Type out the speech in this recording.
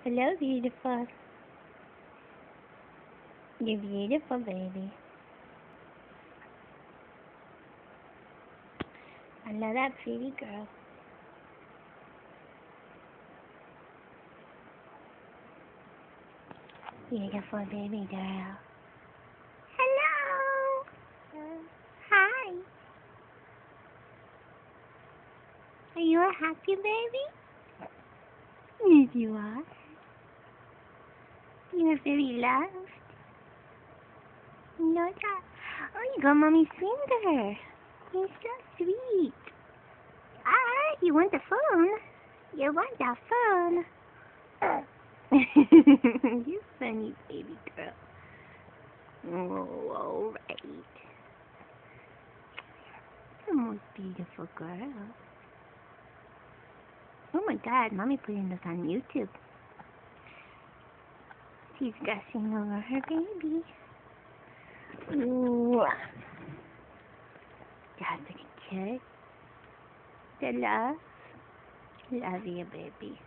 Hello, beautiful. You're beautiful, baby. I love that pretty girl. Beautiful baby girl. Hello. Hi. Are you a happy baby? Yes, you are. You're very loved. You know that? Oh, you got mommy's finger. You're so sweet. Ah, you want the phone? You want the phone? You funny baby girl. Oh, all right. The most beautiful girl. Oh my God, mommy putting this on YouTube. She's gushing over her baby. Ooh. That's a good kid. The love. Love you, baby.